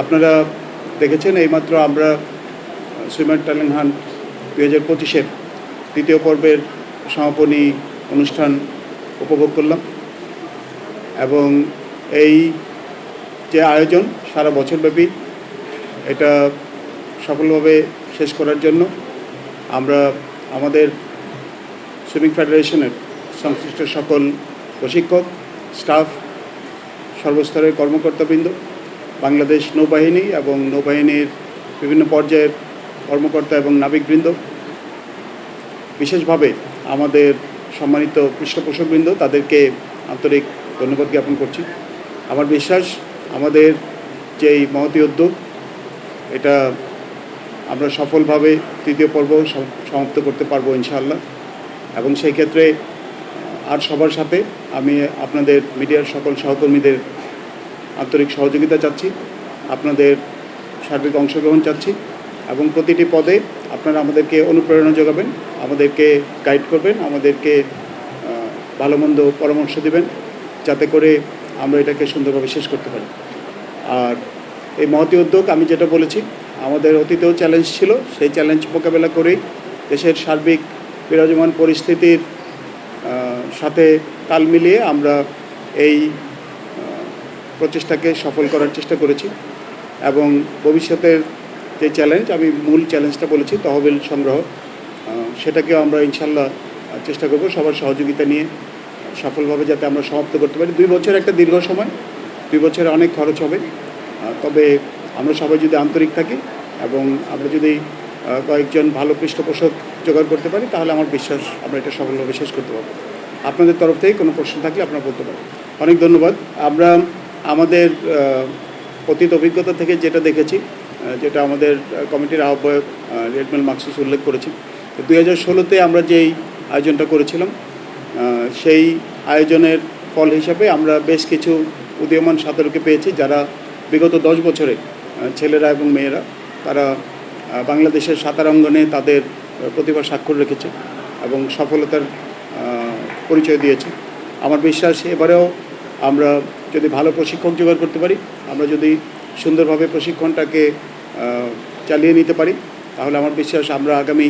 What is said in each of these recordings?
আপনারা দেখেছেন এইমাত্র আমরা সুইমার ট্যালেন্ট হান্ট 2025-এর তৃতীয় পর্বের সমাপনী অনুষ্ঠান উপভোগ করলাম এবং এই যে আয়োজন সারা বছরব্যাপী এটা সফলভাবে শেষ করার জন্য আমরা আমাদের সুইমিং ফেডারেশনের সংশ্লিষ্ট সকল প্রশিক্ষক, স্টাফ, সর্বস্তরের কর্মকর্তাবৃন্দ, বাংলাদেশ নৌবাহিনী এবং নৌবাহিনীর বিভিন্ন পর্যায়ের কর্মকর্তা এবং নাবিকবৃন্দ, বিশেষভাবে আমাদের সম্মানিত পৃষ্ঠপোষকবৃন্দ, তাদেরকে আন্তরিক ধন্যবাদ জ্ঞাপন করছি। আমার বিশ্বাস আমাদের যেই মহতী উদ্যোগ এটা আমরা সফলভাবে তৃতীয় পর্ব সমাপ্ত করতে পারবো ইনশাআল্লাহ। এবং সেই ক্ষেত্রে আর সবার সাথে আমি আপনাদের মিডিয়ার সকল সহকর্মীদের আন্তরিক সহযোগিতা চাচ্ছি, আপনাদের সার্বিক অংশগ্রহণ চাচ্ছি এবং প্রতিটি পদে আপনারা আমাদেরকে অনুপ্রেরণা যোগাবেন, আমাদেরকে গাইড করবেন, আমাদেরকে ভালো মন্দ পরামর্শ দেবেন, যাতে করে আমরা এটাকে সুন্দরভাবে শেষ করতে পারি। আর এই মহতী উদ্যোগ আমি যেটা বলেছি, আমাদের অতীতেও চ্যালেঞ্জ ছিল, সেই চ্যালেঞ্জ মোকাবেলা করেই দেশের সার্বিক বিরাজমান পরিস্থিতির সাথে তাল মিলিয়ে আমরা এই প্রচেষ্টাকে সফল করার চেষ্টা করেছি এবং ভবিষ্যতের যে চ্যালেঞ্জ, আমি মূল চ্যালেঞ্জটা বলেছি তহবিল সংগ্রহ, সেটাকেও আমরা ইনশাল্লাহ চেষ্টা করব সবার সহযোগিতা নিয়ে সফলভাবে যাতে আমরা সমাপ্ত করতে পারি। 2 বছর একটা দীর্ঘ সময়, 2 বছরে অনেক খরচ হবে, তবে আমরা সবাই যদি আন্তরিক থাকি এবং আমরা যদি কয়েকজন ভালো পৃষ্ঠপোষক জোগাড় করতে পারি, তাহলে আমার বিশ্বাস আমরা এটা সফলভাবে শেষ করতে পারবো। আপনাদের তরফ থেকে কোনো প্রশ্ন থাকলে আপনারা বলতে পারেন। অনেক ধন্যবাদ। আমরা আমাদের অতীত অভিজ্ঞতা থেকে যেটা দেখেছি, যেটা আমাদের কমিটির আহ্বায়ক রেডমেল মাকসুস উল্লেখ করেছি, 2016-তে আমরা যেই আয়োজনটা করেছিলাম, সেই আয়োজনের ফল হিসাবে আমরা বেশ কিছু উদীয়মান সাঁতারুকে পেয়েছি, যারা বিগত 10 বছরে ছেলেরা এবং মেয়েরা তারা বাংলাদেশের সাঁতার অঙ্গনে তাদের প্রতিভা স্বাক্ষর রেখেছে এবং সফলতার পরিচয় দিয়েছে। আমার বিশ্বাস এবারেও আমরা যদি ভালো প্রশিক্ষক জোগাড় করতে পারি, আমরা যদি সুন্দরভাবে প্রশিক্ষণটাকে চালিয়ে নিতে পারি, তাহলে আমার বিশ্বাস আমরা আগামী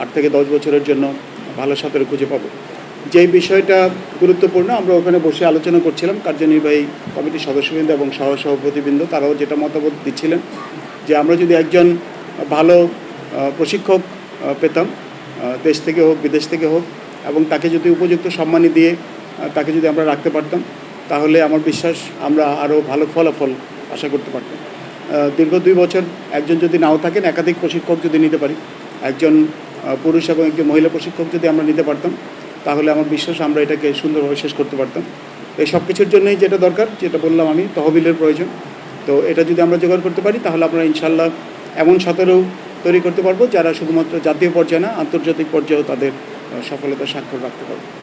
8 থেকে 10 বছরের জন্য ভালো সাঁতারু খুঁজে পাবো। যেই বিষয়টা গুরুত্বপূর্ণ, আমরা ওখানে বসে আলোচনা করছিলাম, কার্যনির্বাহী কমিটির সদস্যবৃন্দ এবং সহসভাপতিবৃন্দ, তারাও যেটা মতামত দিচ্ছিলেন যে আমরা যদি একজন ভালো প্রশিক্ষক পেতাম, দেশ থেকে হোক বিদেশ থেকে হোক, এবং তাকে যদি উপযুক্ত সম্মানী দিয়ে তাকে যদি আমরা রাখতে পারতাম, তাহলে আমার বিশ্বাস আমরা আরও ভালো ফলাফল আশা করতে পারতাম। দীর্ঘ 2 বছর একজন যদি নাও থাকেন, একাধিক প্রশিক্ষক যদি নিতে পারি, একজন পুরুষ এবং একজন মহিলা প্রশিক্ষক যদি আমরা নিতে পারতাম, তাহলে আমার বিশ্বাস আমরা এটাকে সুন্দরভাবে শেষ করতে পারতাম। এই সব কিছুর জন্যই যেটা দরকার, যেটা বললাম আমি, তহবিলের প্রয়োজন। তো এটা যদি আমরা জোগাড় করতে পারি, তাহলে আমরা ইনশাল্লাহ এমন সাঁতারু তৈরি করতে পারবো যারা শুধুমাত্র জাতীয় পর্যায়ে না, আন্তর্জাতিক পর্যায়েও তাদের সফলতার স্বাক্ষর রাখতে পারবে।